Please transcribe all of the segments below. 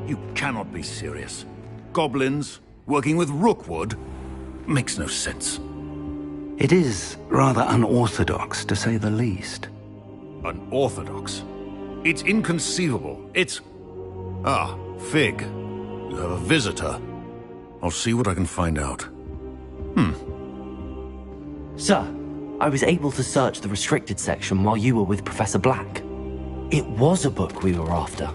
You cannot be serious. Goblins, working with Rookwood? Makes no sense. It is rather unorthodox, to say the least. Unorthodox? It's inconceivable. It's... Ah, Fig. You have a visitor. I'll see what I can find out. Sir, I was able to search the restricted section while you were with Professor Black. It was a book we were after.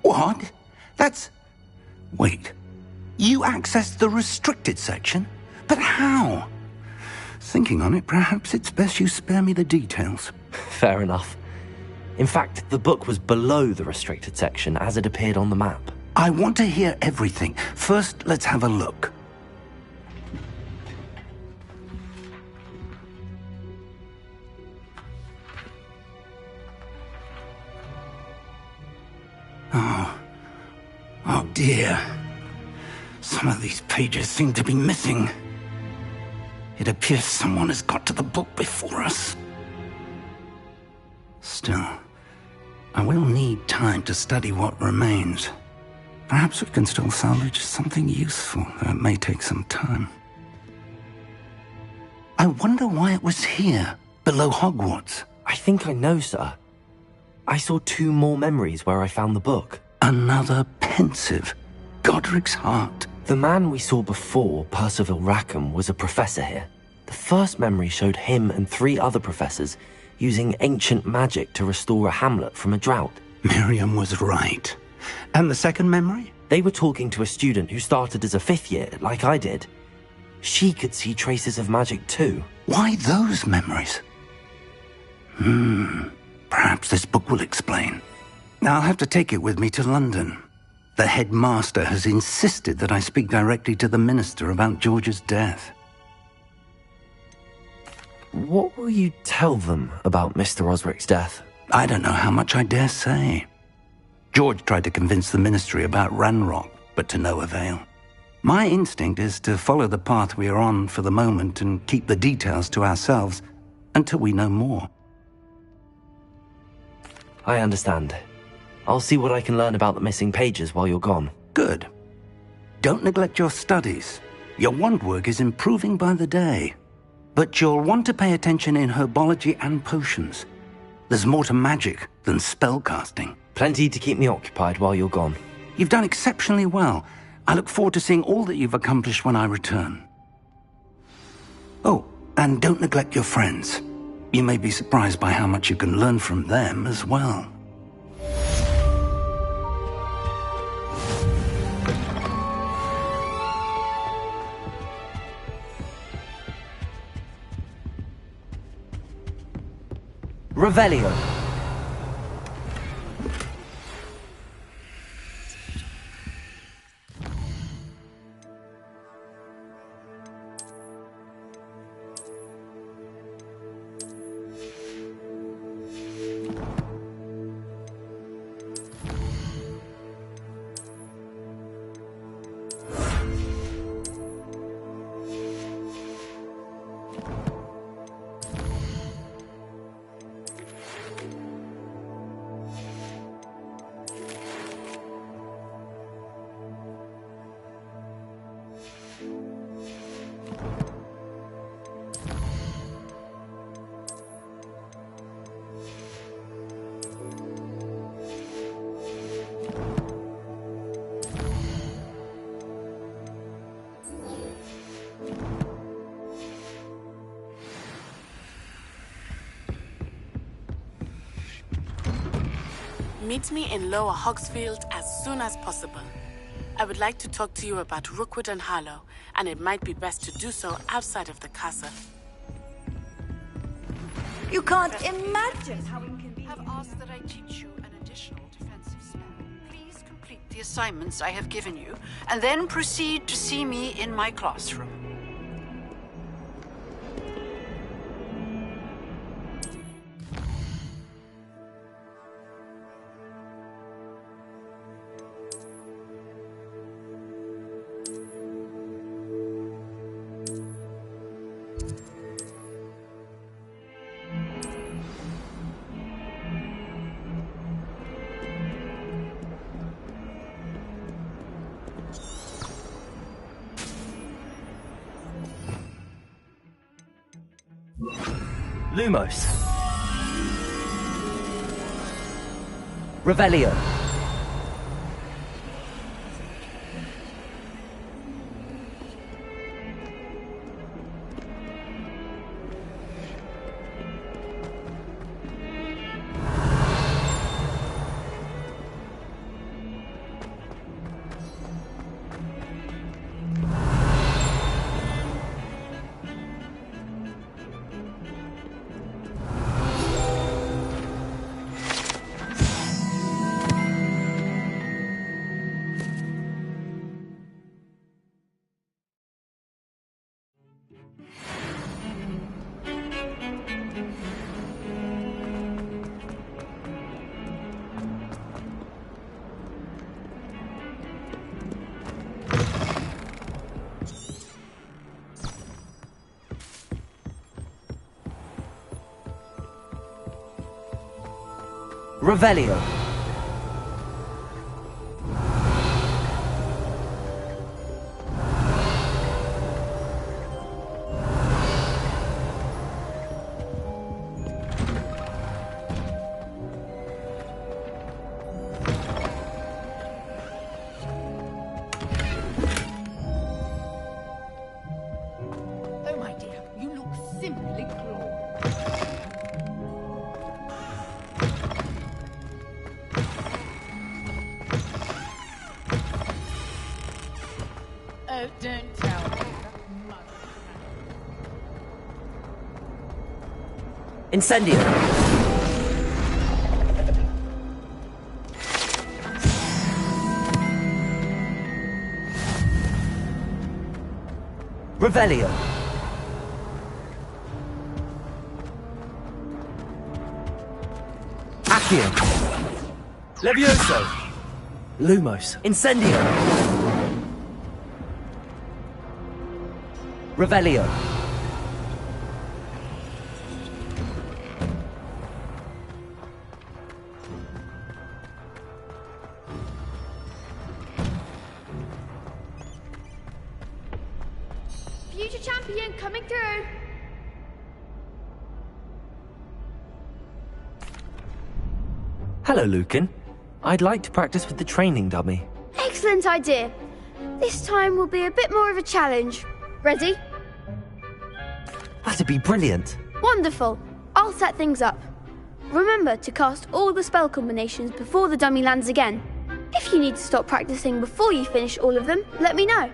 What? That's... Wait. You accessed the restricted section? But how? Thinking on it, perhaps it's best you spare me the details. Fair enough. In fact, the book was below the restricted section as it appeared on the map. I want to hear everything. First, let's have a look. Oh dear. Some of these pages seem to be missing. It appears someone has got to the book before us. Still, I will need time to study what remains. Perhaps we can still salvage something useful, though it may take some time. I wonder why it was here, below Hogwarts. I think I know, sir. I saw 2 more memories where I found the book. Another pensive. Godric's heart. The man we saw before, Percival Rackham, was a professor here. The first memory showed him and 3 other professors using ancient magic to restore a hamlet from a drought. Miriam was right. And the second memory? They were talking to a student who started as a 5th year, like I did. She could see traces of magic too. Why those memories? Perhaps this book will explain. Now I'll have to take it with me to London. The headmaster has insisted that I speak directly to the minister about George's death. What will you tell them about Mr. Osric's death? I don't know how much I dare say. George tried to convince the ministry about Ranrock, but to no avail. My instinct is to follow the path we are on for the moment and keep the details to ourselves until we know more. I understand. I'll see what I can learn about the missing pages while you're gone. Good. Don't neglect your studies. Your wand work is improving by the day. But you'll want to pay attention in herbology and potions. There's more to magic than spellcasting. Plenty to keep me occupied while you're gone. You've done exceptionally well. I look forward to seeing all that you've accomplished when I return. Oh, and don't neglect your friends. You may be surprised by how much you can learn from them as well. Revelio. Meet me in Lower Hogsfield as soon as possible. I would like to talk to you about Rookwood and Harlow, and it might be best to do so outside of the castle. You can't imagine how inconvenient. Have asked that I teach you an additional defensive spell. Please complete the assignments I have given you, and then proceed to see me in my classroom. Lumos. Revelio. Revelio. Oh, my dear, you look simply glorious. Oh, don't tell me. Incendio. Revelio. Accio. Levioso. Lumos. Incendio. Revelio. Future champion coming through. Hello, Lucan. I'd like to practice with the training dummy. Excellent idea. This time will be a bit more of a challenge. Ready? That'd be brilliant. Wonderful. I'll set things up. Remember to cast all the spell combinations before the dummy lands again. If you need to stop practicing before you finish all of them, let me know.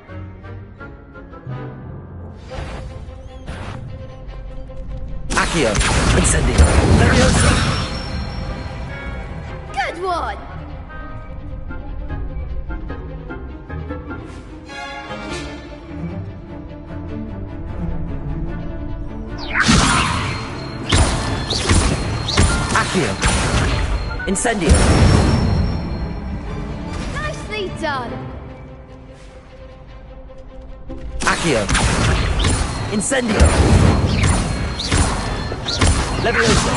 Accio. Incendio. Levioso. Good one! Accio. Incendio. Nicely done! Accio. Incendio. Levioso.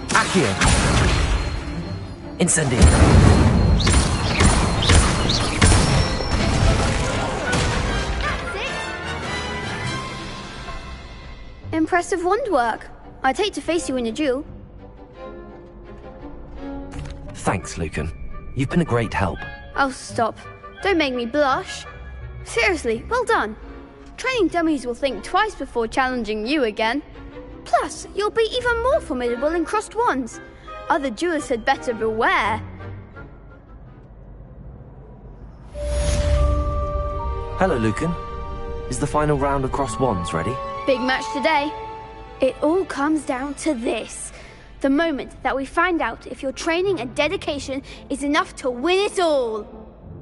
Accio. Incendio. Impressive wand work. I'd hate to face you in a duel. Thanks, Lucan. You've been a great help. Oh, stop. Don't make me blush. Seriously, well done. Training dummies will think twice before challenging you again. Plus, you'll be even more formidable in crossed wands. Other duelists had better beware. Hello, Lucan. Is the final round of crossed wands ready? Big match today. It all comes down to this. The moment that we find out if your training and dedication is enough to win it all.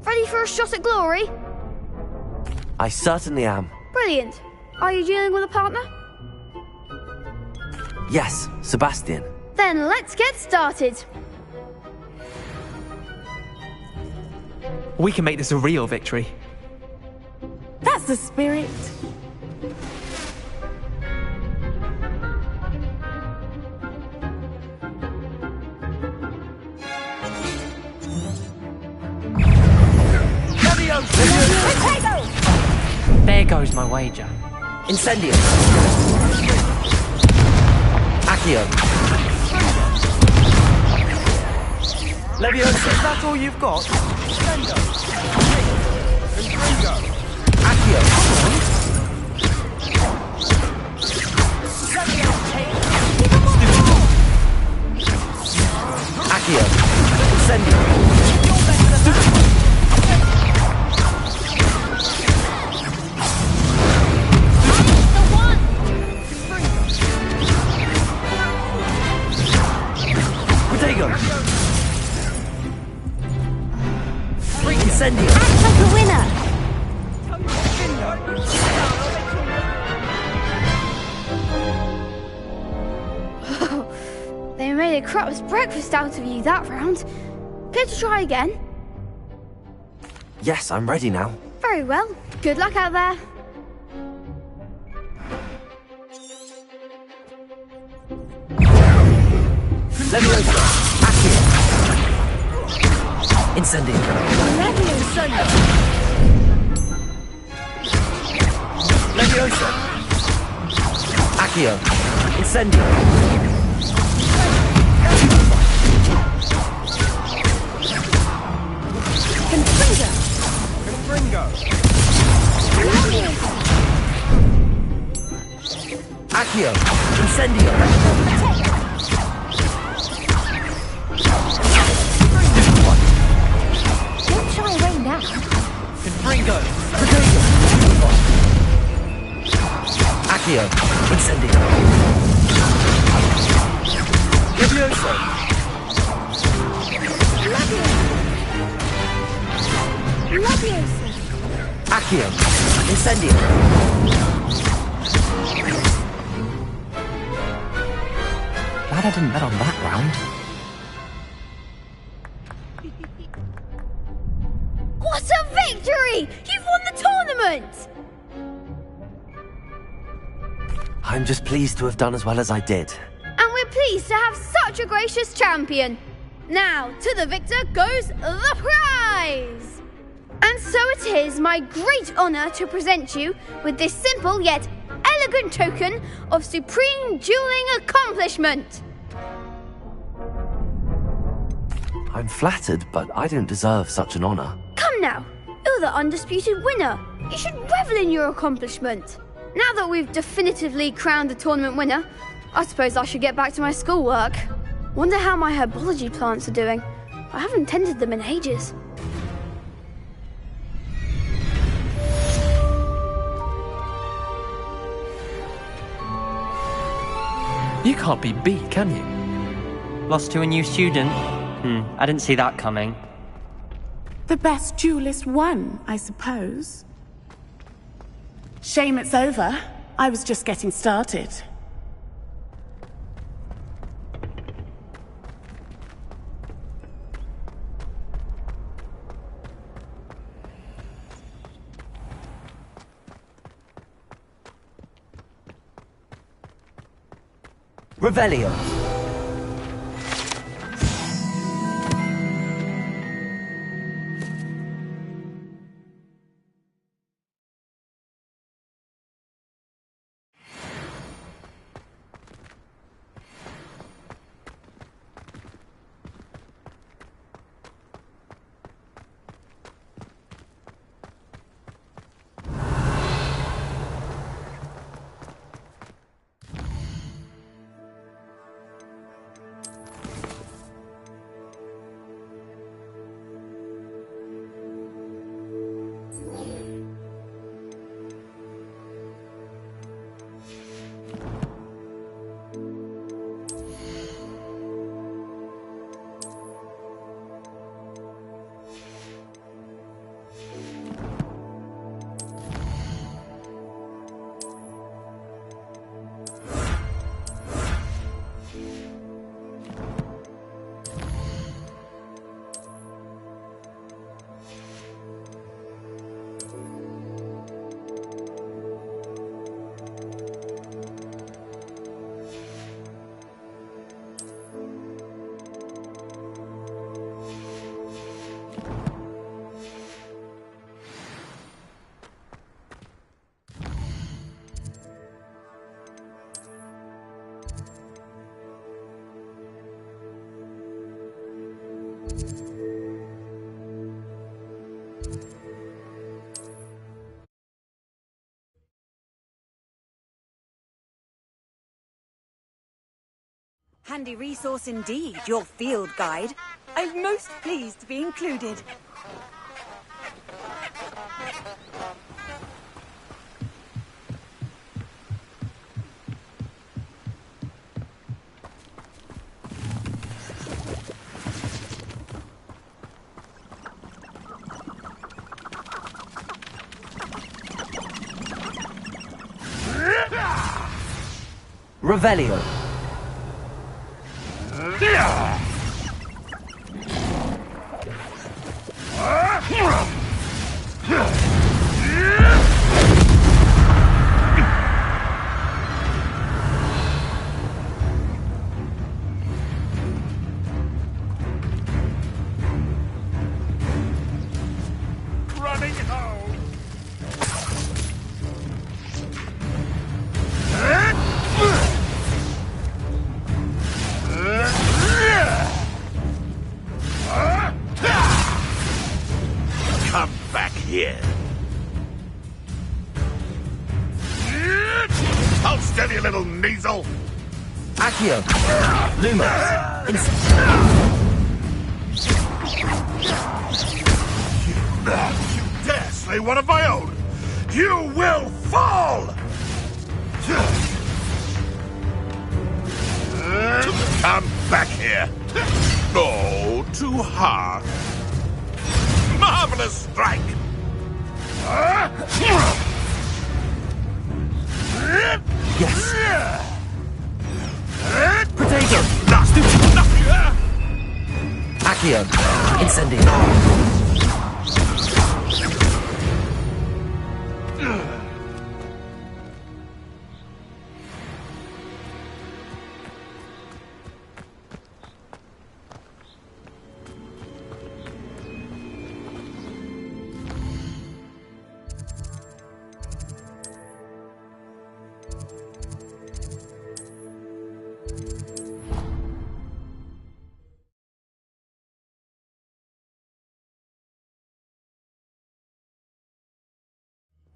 Ready for a shot at glory? I certainly am. Brilliant. Are you dealing with a partner? Yes, Sebastian. Then let's get started. We can make this a real victory. That's the spirit. There goes my wager. Incendio. Accio. Leviosa. Is that all you've got? Sendo. Confringo. Accio. Accio. Incendio. Incendio. Act like a winner! They made a crap's breakfast out of you that round. Care to try again? Yes, I'm ready now. Very well. Good luck out there. Leviosa. Accio. Incendio. Leviosa. Accio. Incendio. Confringo. Accio. Incendio. Don't shy away now. Confringo. Accio. Incendio. Leviosa. Leviosa. Accio. Incendio. Glad I didn't bet on that round. What a victory! You've won the tournament! I'm just pleased to have done as well as I did. And we're pleased to have such a gracious champion. Now, to the victor goes the prize! And so it is my great honour to present you with this simple yet elegant token of supreme dueling accomplishment. I'm flattered, but I don't deserve such an honour. Come now, you're the undisputed winner. You should revel in your accomplishment. Now that we've definitively crowned the tournament winner, I suppose I should get back to my schoolwork. Wonder how my herbology plants are doing. I haven't tended them in ages. You can't be beat, can you? Lost to a new student? I didn't see that coming. The best duelist won, I suppose. Shame it's over. I was just getting started. Revelio. Handy resource indeed, your field guide. I'm most pleased to be included. Revelio. Running home. Come back here. Hold steady, little Kneasel. Accio. Lumos. You dare slay one of my own! You will fall! Come back here. Oh, too hard. Marvelous strike! Yes. Potato. Accio. Incendio.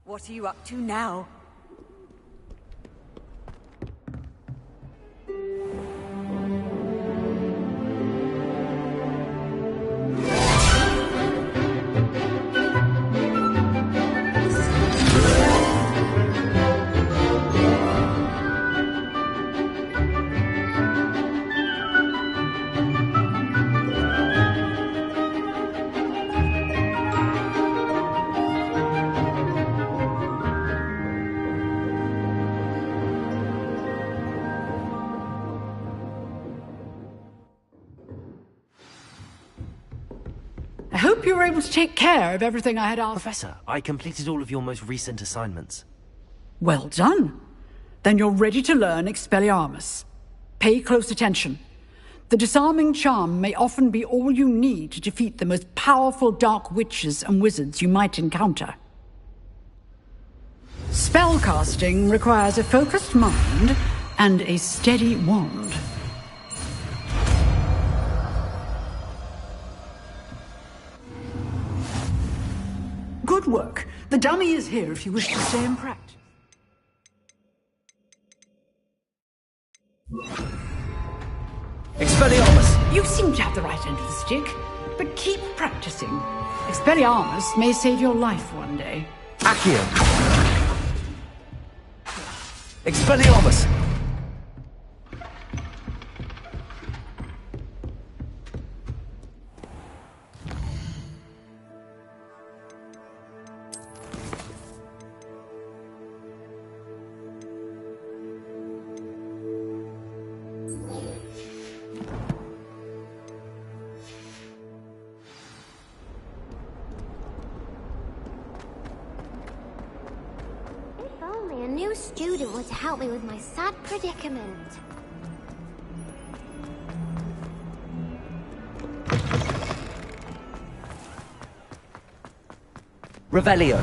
What are you up to now? I hope you were able to take care of everything I had asked. Professor, I completed all of your most recent assignments. Well done. Then you're ready to learn Expelliarmus. Pay close attention. The disarming charm may often be all you need to defeat the most powerful dark witches and wizards you might encounter. Spellcasting requires a focused mind and a steady wand. Good work. The dummy is here if you wish to stay in practice. Expelliarmus! You seem to have the right end of the stick, but keep practicing. Expelliarmus may save your life one day. Accio! Expelliarmus! A new student would help me with my sad predicament. Revelio.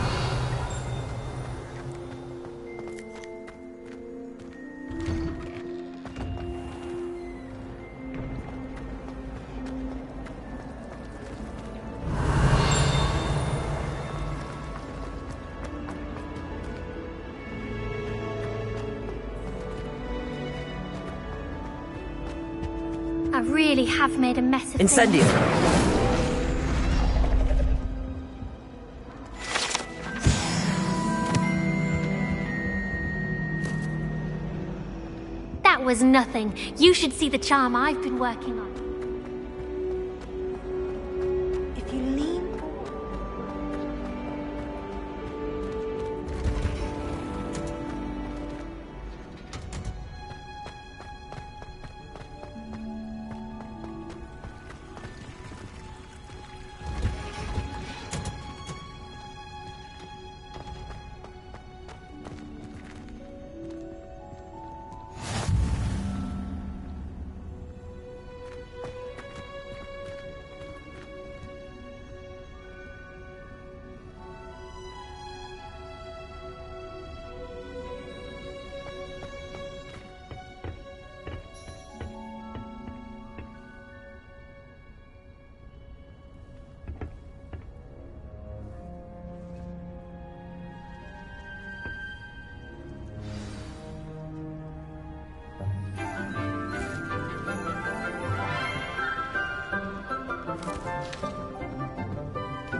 really have made a mess of things. Incendio! That was nothing. You should see the charm I've been working on. If you lean...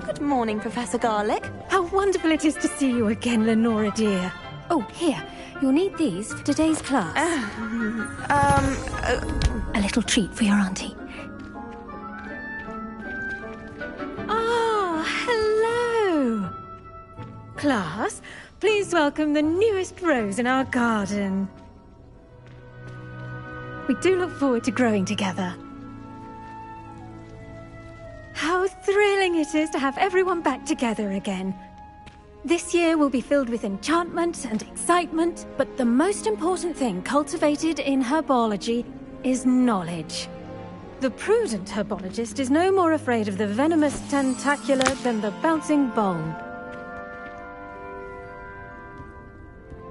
Good morning, Professor Garlick. How wonderful it is to see you again, Lenora dear. Oh, here. You'll need these for today's class. A little treat for your auntie. Ah, hello. Class, please welcome the newest rose in our garden. We do look forward to growing together. How thrilling it is to have everyone back together again. This year will be filled with enchantment and excitement, but the most important thing cultivated in herbology is knowledge. The prudent herbologist is no more afraid of the venomous tentacula than the bouncing bulb.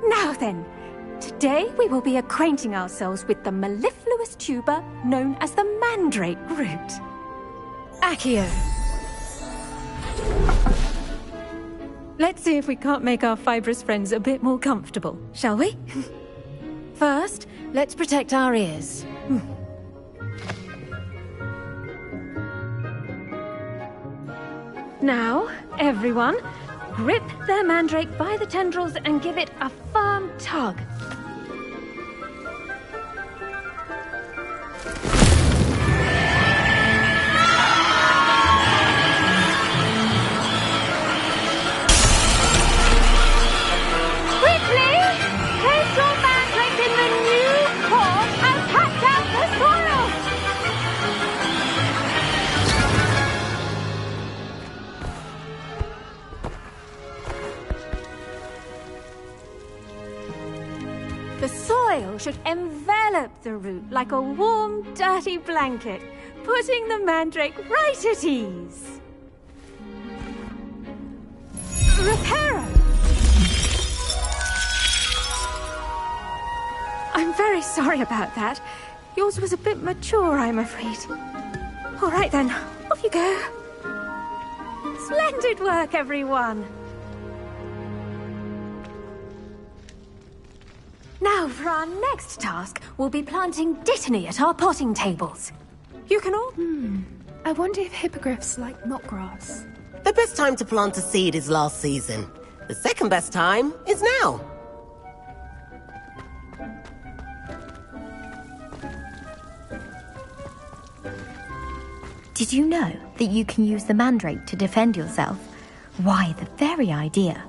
Now then, today we will be acquainting ourselves with the mellifluous tuber known as the mandrake root. Accio. Let's see if we can't make our fibrous friends a bit more comfortable, shall we? First, let's protect our ears. Now, everyone, grip their mandrake by the tendrils and give it a firm tug. The soil should envelop the root like a warm, dirty blanket, putting the mandrake right at ease. Reparo! I'm very sorry about that. Yours was a bit mature, I'm afraid. All right then, off you go. Splendid work, everyone. Now, for our next task, we'll be planting dittany at our potting tables. You can all... I wonder if hippogriffs like knotgrass. The best time to plant a seed is last season. The second best time is now. Did you know that you can use the mandrake to defend yourself? Why, the very idea.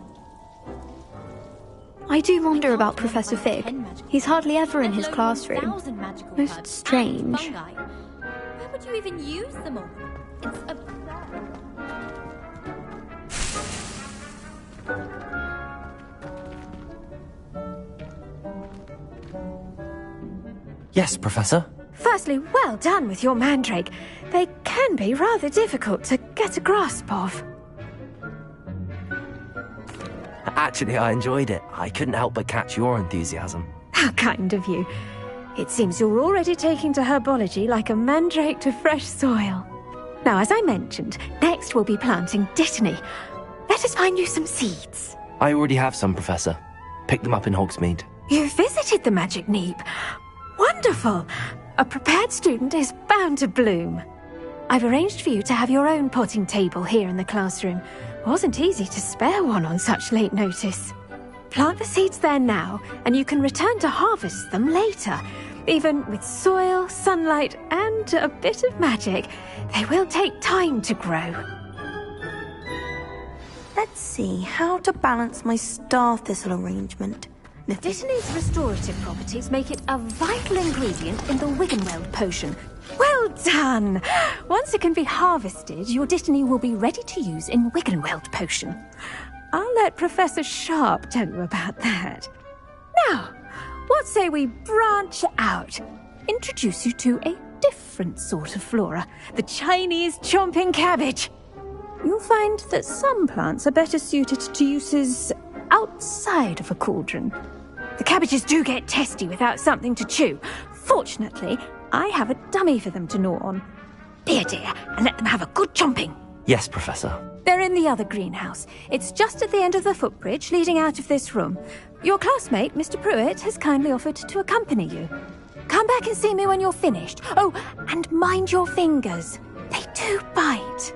I do wonder about Professor Fig. He's hardly ever in his classroom. Most strange. Where would you even use them all? It's absurd. Yes, Professor? Firstly, well done with your mandrake. They can be rather difficult to get a grasp of. Actually, I enjoyed it. I couldn't help but catch your enthusiasm. How kind of you. It seems you're already taking to herbology like a mandrake to fresh soil. Now, as I mentioned, next we'll be planting dittany. Let us find you some seeds. I already have some, Professor. Picked them up in Hogsmeade. You visited the Magic Neep. Wonderful. A prepared student is bound to bloom. I've arranged for you to have your own potting table here in the classroom. Wasn't easy to spare one on such late notice. Plant the seeds there now, and you can return to harvest them later. Even with soil, sunlight, and a bit of magic, they will take time to grow. Let's see how to balance my star thistle arrangement. Dittany's restorative properties make it a vital ingredient in the Wiggenweld potion. Well done! Once it can be harvested, your Dittany will be ready to use in Wiggenweld potion. I'll let Professor Sharp tell you about that. Now, what say we branch out? Introduce you to a different sort of flora, the Chinese chomping cabbage. You'll find that some plants are better suited to uses outside of a cauldron. The cabbages do get testy without something to chew. Fortunately, I have a dummy for them to gnaw on. Be a dear and let them have a good chomping. Yes, Professor. They're in the other greenhouse. It's just at the end of the footbridge leading out of this room. Your classmate, Mr. Pruitt, has kindly offered to accompany you. Come back and see me when you're finished. Oh, and mind your fingers. They do bite.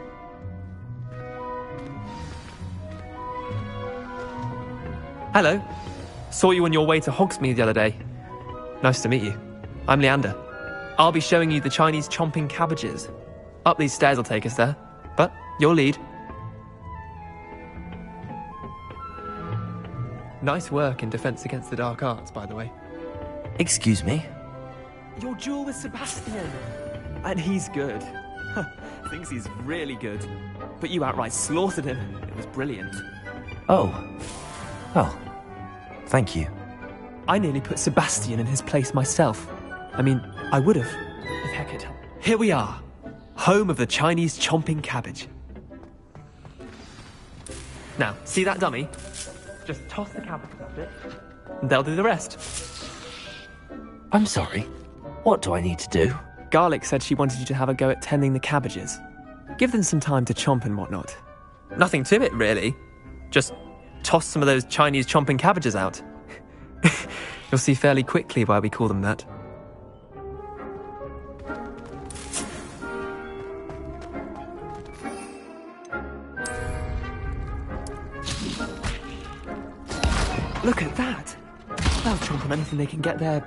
Hello. Saw you on your way to Hogsmeade the other day. Nice to meet you. I'm Leander. I'll be showing you the Chinese chomping cabbages. Up these stairs will take us there, but you'll lead. Nice work in Defense Against the Dark Arts, by the way. Excuse me? Your duel with Sebastian. And he's good. Thinks he's really good. But you outright slaughtered him. It was brilliant. Oh. Well, thank you. I nearly put Sebastian in his place myself. I mean, I would have, if heck had helped. Here we are, home of the Chinese chomping cabbage. Now, see that dummy? Just toss the cabbages at it, and they'll do the rest. I'm sorry. What do I need to do? Garlic said she wanted you to have a go at tending the cabbages. Give them some time to chomp and whatnot. Nothing to it, really. Just toss some of those Chinese chomping cabbages out. You'll see fairly quickly why we call them that. Look at that! They'll chomp on anything they can get their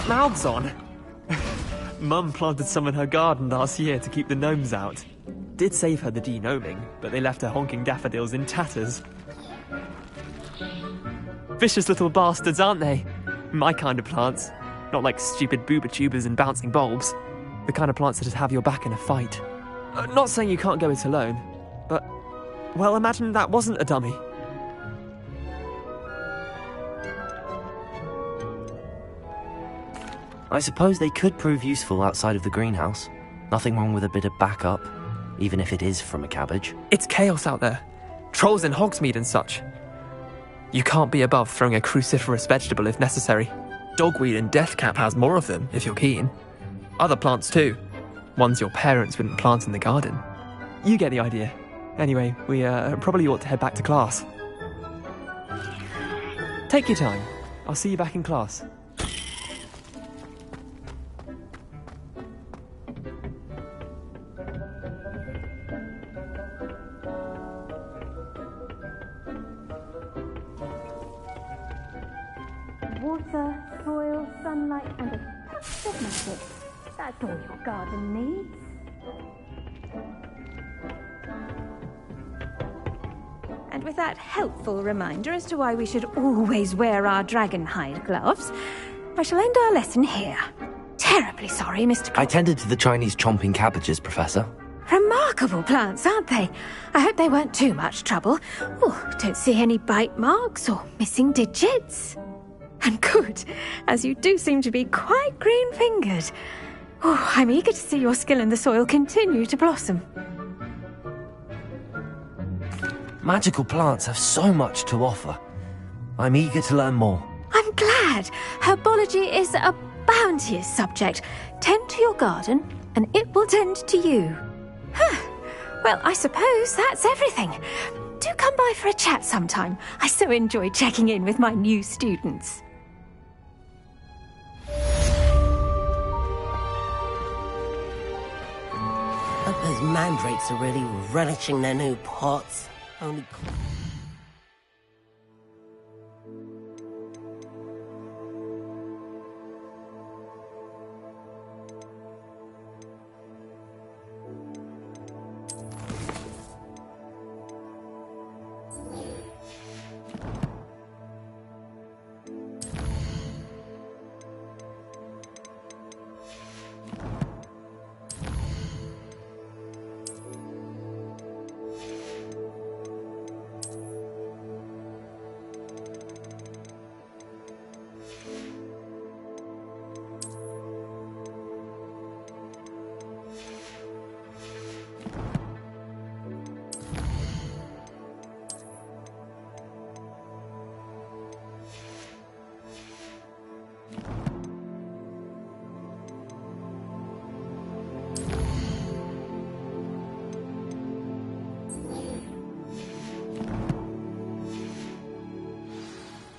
mouths on. Mum planted some in her garden last year to keep the gnomes out. Did save her the de-gnoming, but they left her honking daffodils in tatters. Vicious little bastards, aren't they? My kind of plants. Not like stupid booba tubers and bouncing bulbs. The kind of plants that just have your back in a fight. Not saying you can't go it alone, but, well, imagine that wasn't a dummy. I suppose they could prove useful outside of the greenhouse. Nothing wrong with a bit of backup, even if it is from a cabbage. It's chaos out there. Trolls in Hogsmeade and such. You can't be above throwing a cruciferous vegetable if necessary. Dogweed and deathcap has more of them, if you're keen. Other plants too. Ones your parents wouldn't plant in the garden. You get the idea. Anyway, we probably ought to head back to class. Take your time. I'll see you back in class. Water, soil, sunlight, and a touch of magic. That's all your garden needs. And with that helpful reminder as to why we should always wear our dragonhide gloves, I shall end our lesson here. Terribly sorry, Mr. I tended to the Chinese chomping cabbages, Professor. Remarkable plants, aren't they? I hope they weren't too much trouble. Oh, don't see any bite marks or missing digits. And good, as you do seem to be quite green-fingered. Oh, I'm eager to see your skill in the soil continue to blossom. Magical plants have so much to offer. I'm eager to learn more. I'm glad. Herbology is a bounteous subject. Tend to your garden, and it will tend to you. Well, I suppose that's everything. Do come by for a chat sometime. I so enjoy checking in with my new students. Hope those mandrakes are really relishing their new pots. Only...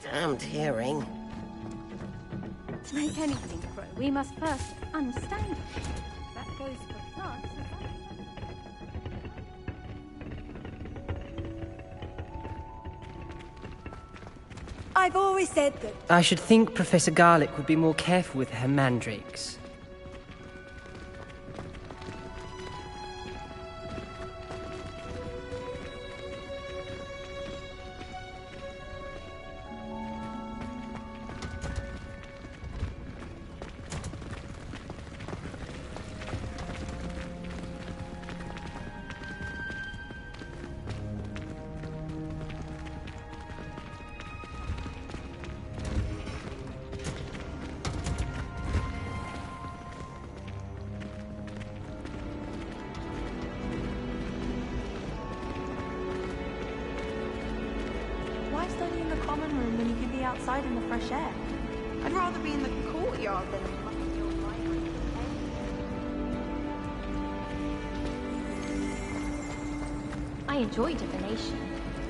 Damned hearing. To make anything grow, we must first understand it. That goes for plants as well. I've always said that. I should think Professor Garlick would be more careful with her mandrakes. Why study in the common room when you could be outside in the fresh air? I'd rather be in the courtyard than a musty old library. I enjoy divination,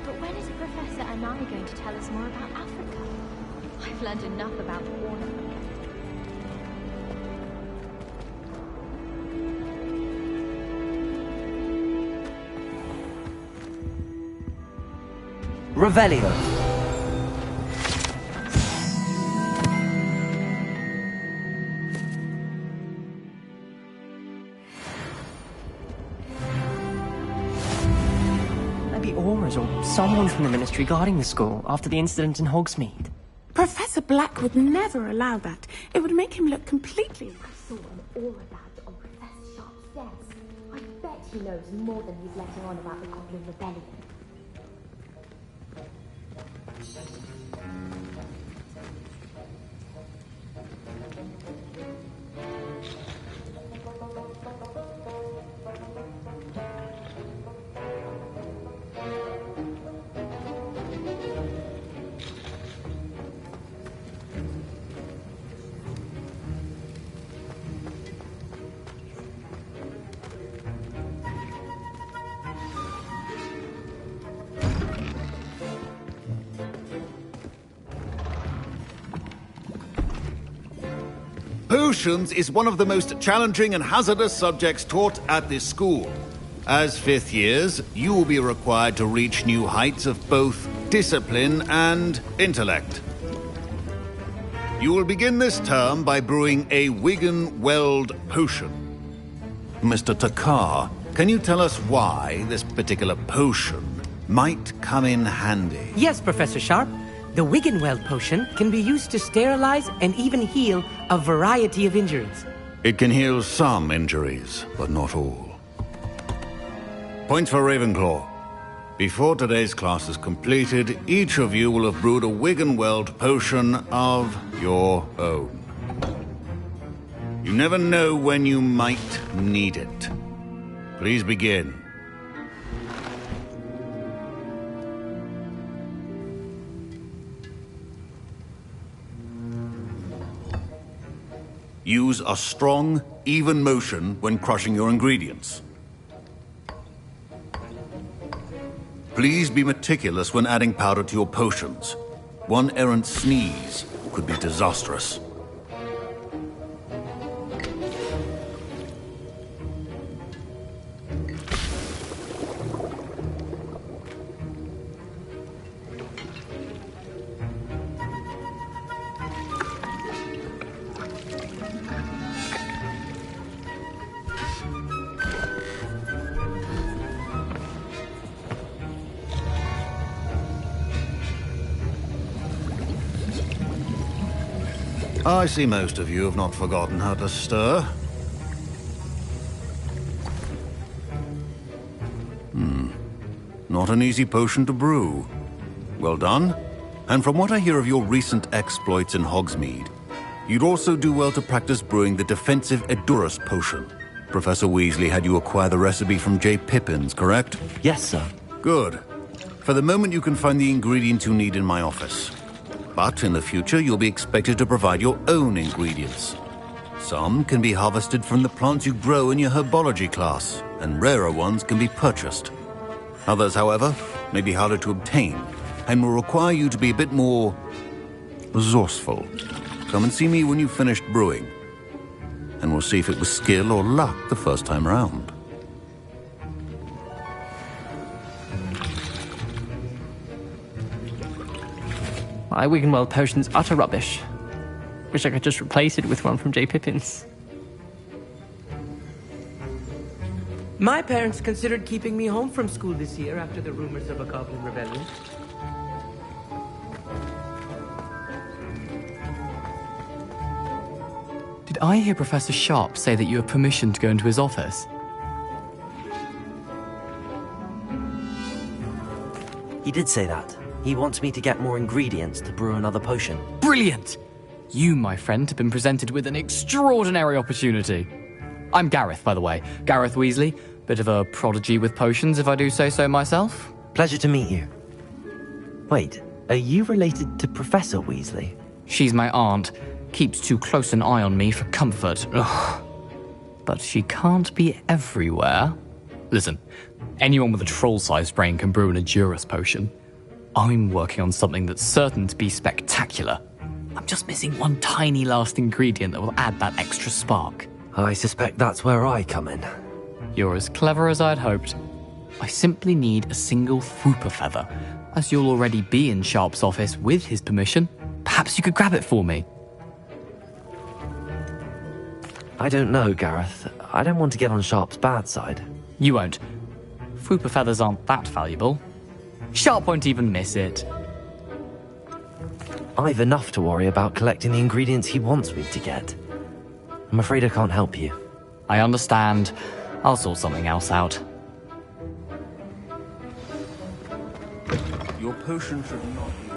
but when is Professor Anai going to tell us more about Africa? I've learned enough about ornament. Revelio. Maybe Aura's or someone from the Ministry guarding the school after the incident in Hogsmeade. Professor Black would never allow that. It would make him look completely... I saw an aura badge on Professor Sharp's desk. I bet he knows more than he's letting on about the Goblin Rebellion. Potions is one of the most challenging and hazardous subjects taught at this school. As fifth years, you will be required to reach new heights of both discipline and intellect. You will begin this term by brewing a Wigan-Weld potion. Mr. Takar, can you tell us why this particular potion might come in handy? Yes, Professor Sharp. The Wigan-Weld potion can be used to sterilize and even heal a variety of injuries. It can heal some injuries, but not all. Points for Ravenclaw. Before today's class is completed, each of you will have brewed a Wigan-Weld potion of your own. You never know when you might need it. Please begin. Use a strong, even motion when crushing your ingredients. Please be meticulous when adding powder to your potions. One errant sneeze could be disastrous. I see most of you have not forgotten how to stir. Not an easy potion to brew. Well done. And from what I hear of your recent exploits in Hogsmeade, you'd also do well to practice brewing the defensive Edurus potion. Professor Weasley had you acquire the recipe from J. Pippins, correct? Yes, sir. Good. For the moment, you can find the ingredients you need in my office. But in the future, you'll be expected to provide your own ingredients. Some can be harvested from the plants you grow in your herbology class, and rarer ones can be purchased. Others, however, may be harder to obtain, and will require you to be a bit more resourceful. Come and see me when you've finished brewing, and we'll see if it was skill or luck the first time around. My Wiggenweld potion's utter rubbish. Wish I could just replace it with one from J. Pippins. My parents considered keeping me home from school this year after the rumors of a goblin rebellion. Did I hear Professor Sharp say that you have permission to go into his office? He did say that. He wants me to get more ingredients to brew another potion. Brilliant! You, my friend, have been presented with an extraordinary opportunity. I'm Gareth, by the way. Gareth Weasley. Bit of a prodigy with potions, if I do say so myself. Pleasure to meet you. Wait, are you related to Professor Weasley? She's my aunt. Keeps too close an eye on me for comfort. Ugh. But she can't be everywhere. Listen, anyone with a troll-sized brain can brew an Edurus potion. I'm working on something that's certain to be spectacular. I'm just missing one tiny last ingredient that will add that extra spark. I suspect that's where I come in. You're as clever as I'd hoped. I simply need a single Fwooper feather. As you'll already be in Sharp's office with his permission, perhaps you could grab it for me. I don't know, Gareth. I don't want to get on Sharp's bad side. You won't. Fwooper feathers aren't that valuable. Sharp won't even miss it. I've enough to worry about collecting the ingredients he wants me to get. I'm afraid I can't help you. I understand. I'll sort something else out. Your potion should not be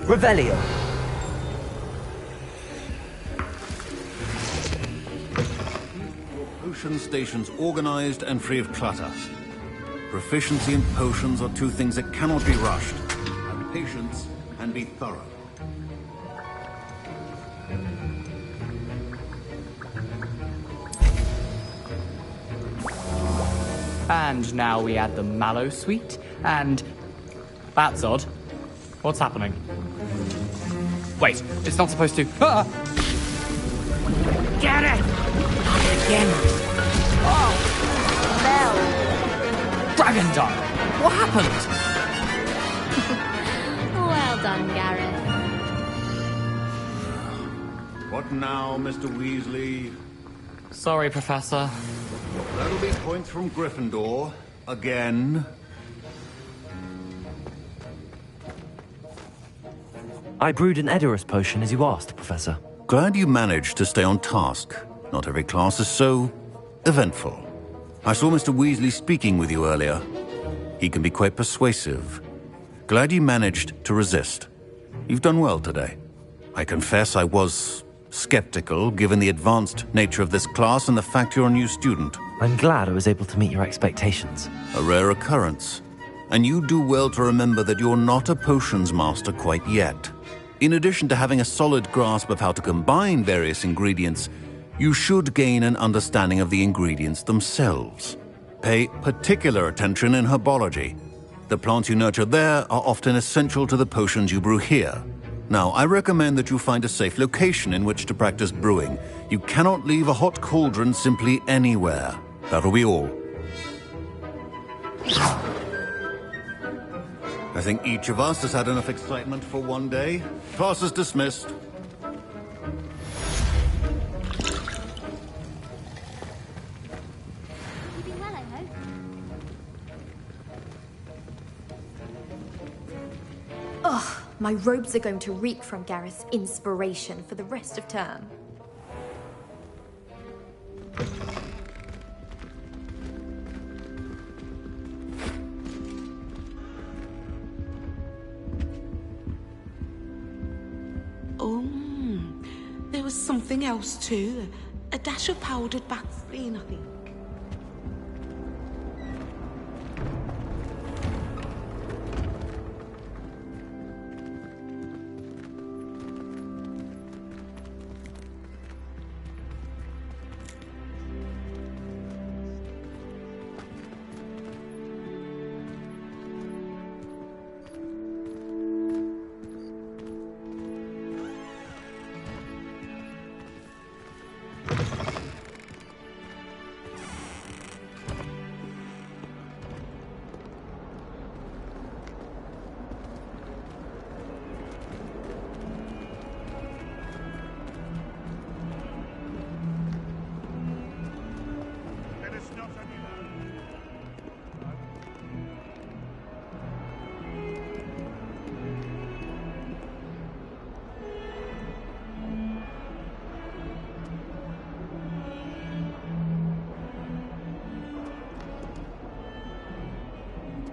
Revelio. Potion stations organized and free of clutter. Proficiency in potions are two things that cannot be rushed. Have patience and be thorough. And now we add the mallow sweet, and... That's odd. What's happening? Wait, it's not supposed to... Ah! Get it! Again. Oh! Dragon Dart! What happened? Well done, Gareth. What now, Mr. Weasley? Sorry, Professor. That'll be points from Gryffindor. Again. I brewed an Edurus potion as you asked, Professor. Glad you managed to stay on task. Not every class is so eventful. I saw Mr. Weasley speaking with you earlier. He can be quite persuasive. Glad you managed to resist. You've done well today. I confess I was skeptical, given the advanced nature of this class and the fact you're a new student. I'm glad I was able to meet your expectations. A rare occurrence. And you do well to remember that you're not a potions master quite yet. In addition to having a solid grasp of how to combine various ingredients, you should gain an understanding of the ingredients themselves. Pay particular attention in herbology. The plants you nurture there are often essential to the potions you brew here. Now, I recommend that you find a safe location in which to practice brewing. You cannot leave a hot cauldron simply anywhere. That'll be all. I think each of us has had enough excitement for one day. Class is dismissed. My robes are going to reek from Gareth's inspiration for the rest of term. There was something else too. A dash of powdered Vaseline, I think.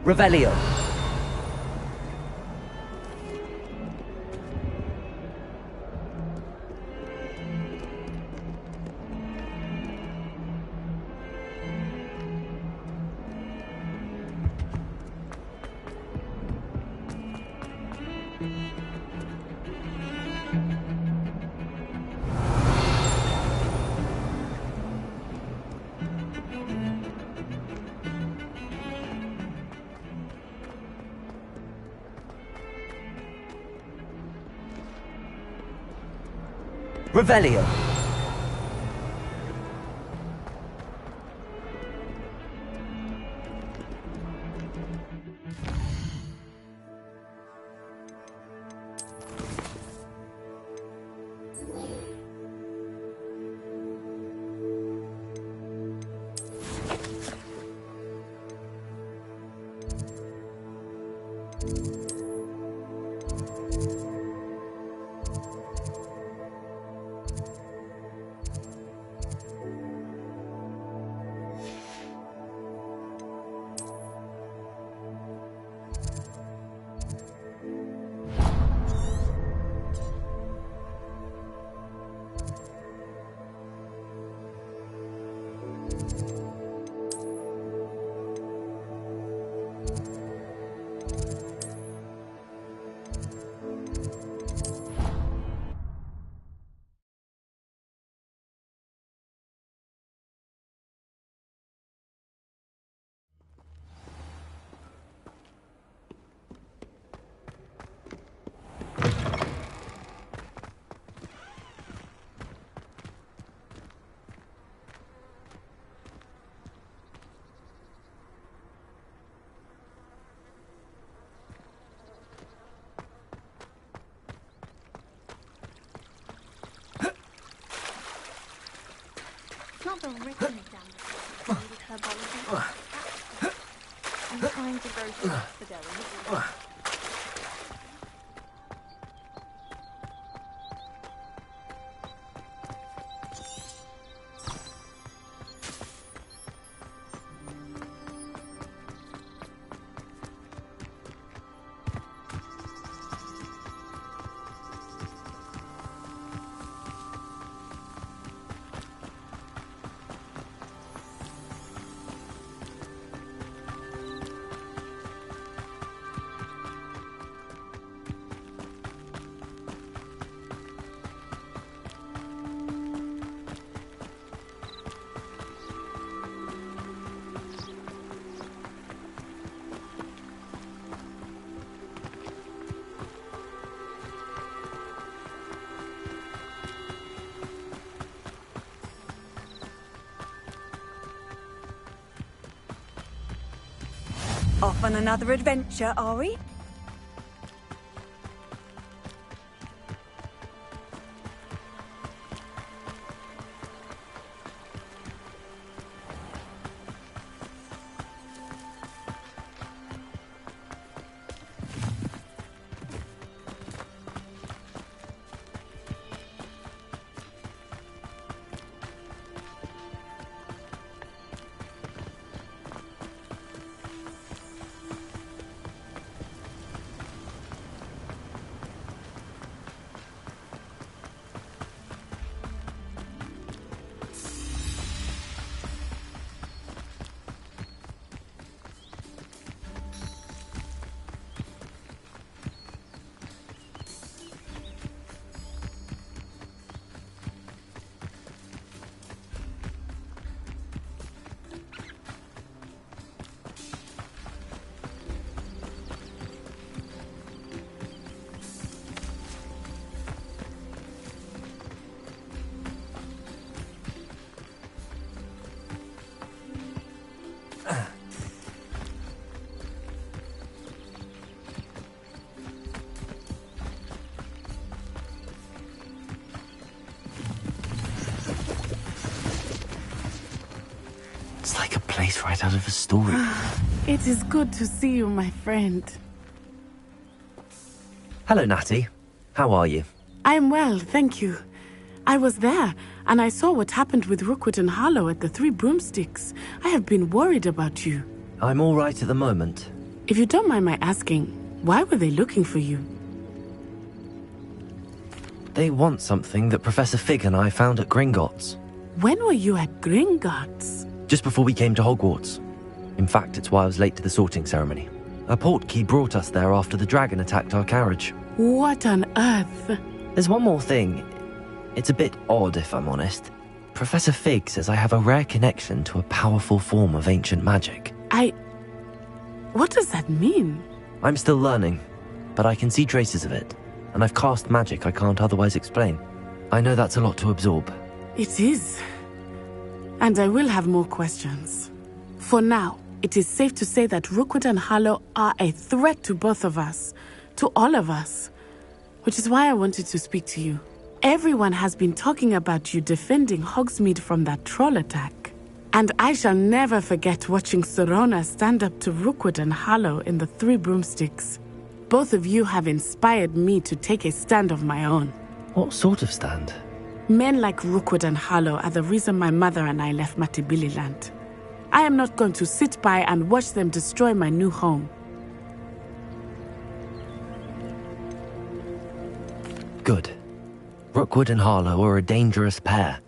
Revelio. Revelio. Not the written exam, herbology. I'm trying to go to Fidelity. Off on another adventure, are we? face right out of a story. It is good to see you, my friend. Hello, Natty. How are you? I'm well, thank you. I was there, and I saw what happened with Rookwood and Harlow at the Three Broomsticks. I have been worried about you. I'm all right at the moment. If you don't mind my asking, why were they looking for you? They want something that Professor Fig and I found at Gringotts. When were you at Gringotts? Just before we came to Hogwarts. In fact, it's why I was late to the sorting ceremony. A portkey brought us there after the dragon attacked our carriage. What on earth? There's one more thing. It's a bit odd, if I'm honest. Professor Fig says I have a rare connection to a powerful form of ancient magic. What does that mean? I'm still learning, but I can see traces of it, and I've cast magic I can't otherwise explain. I know that's a lot to absorb. It is. And I will have more questions. For now, it is safe to say that Rookwood and Harlow are a threat to both of us, to all of us, which is why I wanted to speak to you. Everyone has been talking about you defending Hogsmeade from that troll attack. And I shall never forget watching Serona stand up to Rookwood and Harlow in the Three Broomsticks. Both of you have inspired me to take a stand of my own. What sort of stand? Men like Rookwood and Harlow are the reason my mother and I left Matabeleland. I am not going to sit by and watch them destroy my new home. Good. Rookwood and Harlow are a dangerous pair.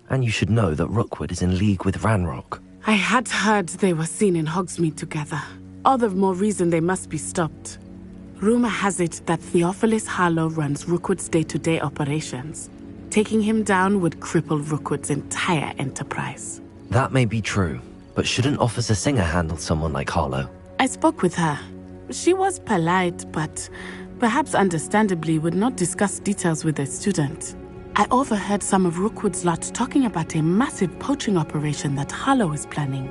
And you should know that Rookwood is in league with Ranrock. I had heard they were seen in Hogsmeade together. All the more reason they must be stopped. Rumor has it that Theophilus Harlow runs Rookwood's day-to-day operations. Taking him down would cripple Rookwood's entire enterprise. That may be true, but shouldn't Officer Singer handle someone like Harlow? I spoke with her. She was polite, but perhaps understandably would not discuss details with a student. I overheard some of Rookwood's lot talking about a massive poaching operation that Harlow is planning.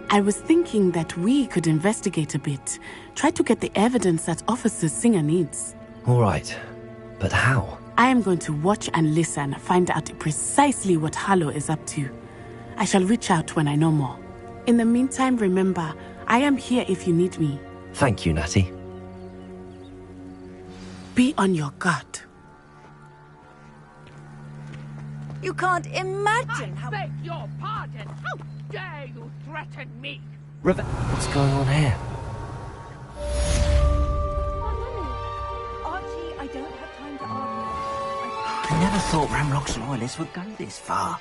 I was thinking that we could investigate a bit, try to get the evidence that Officer Singer needs. All right, but how? I am going to watch and listen, find out precisely what Harlow is up to. I shall reach out when I know more. In the meantime, remember, I am here if you need me. Thank you, Natty. Be on your guard. You can't imagine how... I beg your pardon! How dare you threaten me? What's going on here? Archie, I don't have time to argue. I never thought Ranrock's loyalists would go this far.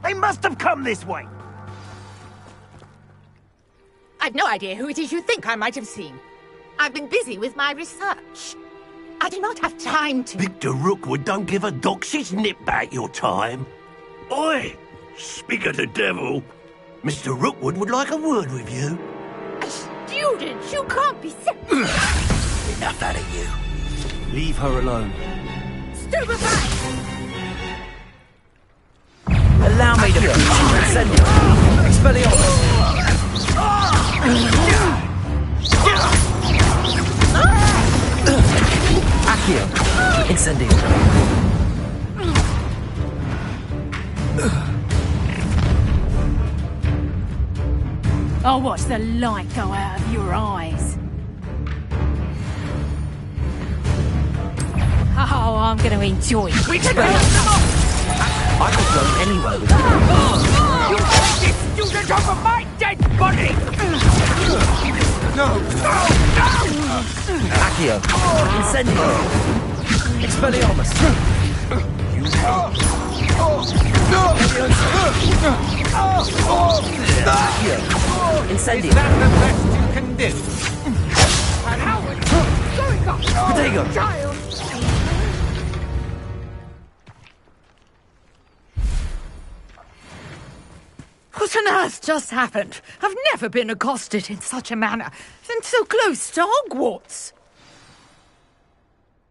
They must have come this way! I've no idea who it is you think I might have seen. I've been busy with my research. I do not have time to... Victor Rookwood don't give a doxy's nip back your time. Oi! Speak of the devil. Mr. Rookwood would like a word with you. A student? You can't be sick. Enough out of you. Leave her alone. Stupefy! Allow me to send you. Expelliarmus. Accio. Incendio. I'll watch the light go out of your eyes. Oh, I'm going to enjoy it. We can I could go anywhere with you. You take this student over my dead body! No! Accio. Incendio. Expelliarmus. Accio. Incendio. Is that the best you can do? And how is it going on? Protego. Child! What on earth just happened? I've never been accosted in such a manner, and so close to Hogwarts.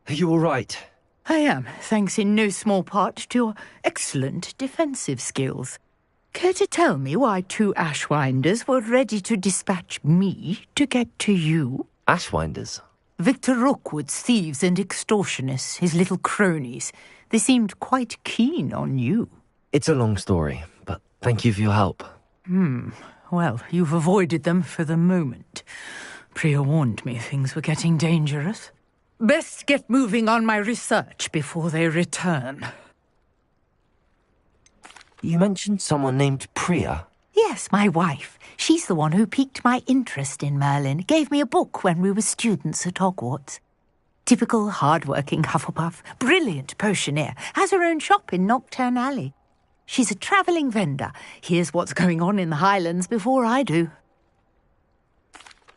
Are you all right? I am, thanks in no small part to your excellent defensive skills. Care to tell me why two Ashwinders were ready to dispatch me to get to you? Ashwinders? Victor Rookwood's thieves and extortionists, his little cronies, they seemed quite keen on you. It's a long story, but thank you for your help. Well, you've avoided them for the moment. Priya warned me things were getting dangerous. Best get moving on my research before they return. You mentioned someone named Priya. Yes, my wife. She's the one who piqued my interest in Merlin. Gave me a book when we were students at Hogwarts. Typical hard-working Hufflepuff. Brilliant potioneer. Has her own shop in Knockturn Alley. She's a travelling vendor. Hears what's going on in the Highlands before I do.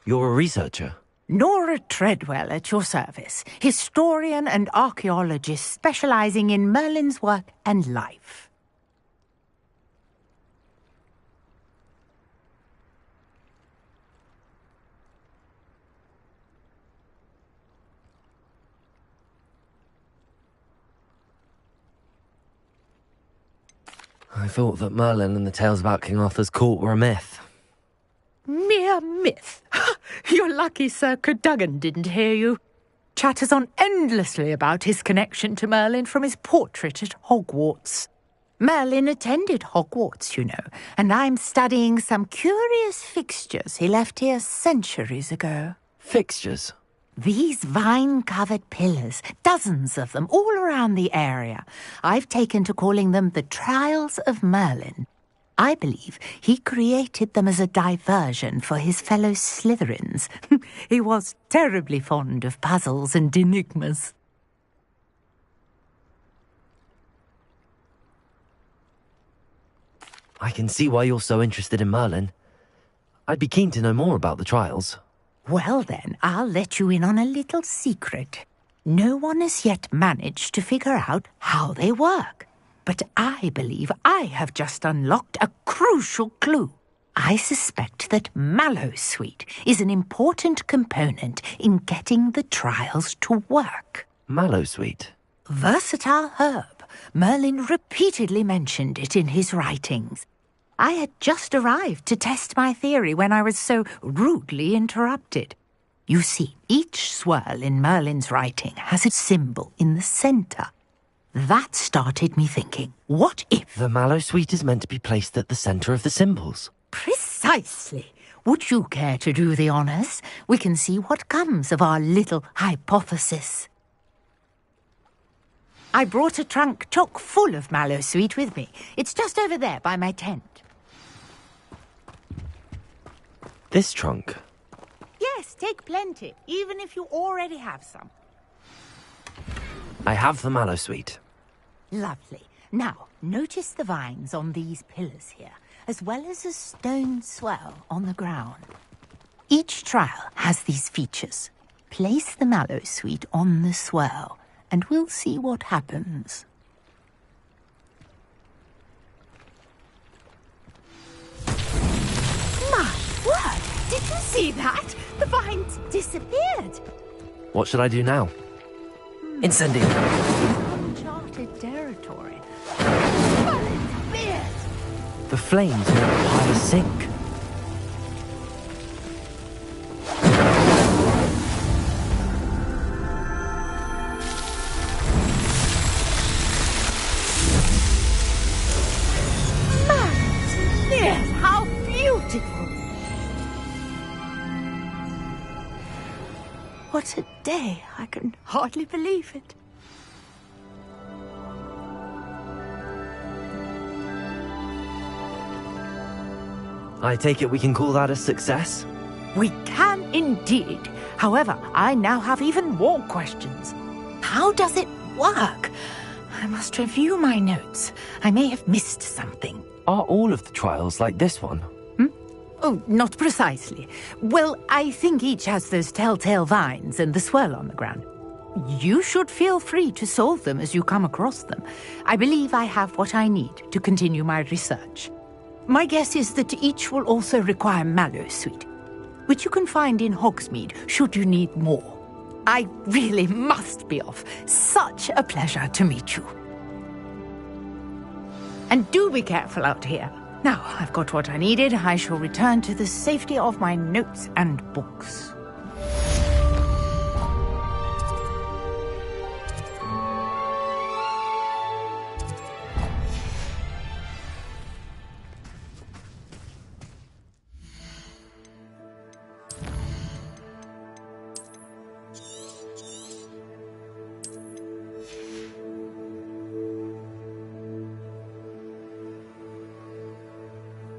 You're a researcher? Nora Treadwell at your service. Historian and archaeologist specialising in Merlin's work and life. I thought that Merlin and the tales about King Arthur's court were a myth. Mere myth. You're lucky Sir Cadogan didn't hear you. Chatters on endlessly about his connection to Merlin from his portrait at Hogwarts. Merlin attended Hogwarts, you know, and I'm studying some curious fixtures he left here centuries ago. Fixtures? These vine-covered pillars, dozens of them, all around the area. I've taken to calling them the Trials of Merlin. I believe he created them as a diversion for his fellow Slytherins. He was terribly fond of puzzles and enigmas. I can see why you're so interested in Merlin. I'd be keen to know more about the trials. Well then, I'll let you in on a little secret. No one has yet managed to figure out how they work. But I believe I have just unlocked a crucial clue. I suspect that Mallowsweet is an important component in getting the trials to work. Mallowsweet? Versatile herb. Merlin repeatedly mentioned it in his writings. I had just arrived to test my theory when I was so rudely interrupted. You see, each swirl in Merlin's writing has a symbol in the centre. That started me thinking, what if... The Mallowsweet is meant to be placed at the centre of the symbols. Precisely. Would you care to do the honours? We can see what comes of our little hypothesis. I brought a trunk chock full of Mallowsweet with me. It's just over there by my tent. This trunk? Yes, take plenty, even if you already have some. I have the Mallowsweet. Lovely. Now, notice the vines on these pillars here, as well as a stone swell on the ground. Each trial has these features. Place the Mallowsweet on the swell, and we'll see what happens. My word! Did you see that? The vines disappeared. What should I do now? Incendiary. Uncharted territory. Merlin's beard! The flames make the pile sink. Merlin's beard! How beautiful! What a day! I can hardly believe it. I take it we can call that a success? We can indeed. However, I now have even more questions. How does it work? I must review my notes. I may have missed something. Are all of the trials like this one? Oh, not precisely. Well, I think each has those telltale vines and the swirl on the ground. You should feel free to solve them as you come across them. I believe I have what I need to continue my research. My guess is that each will also require Mallowsweet, which you can find in Hogsmeade should you need more. I really must be off. Such a pleasure to meet you. And do be careful out here. Now, I've got what I needed. I shall return to the safety of my notes and books.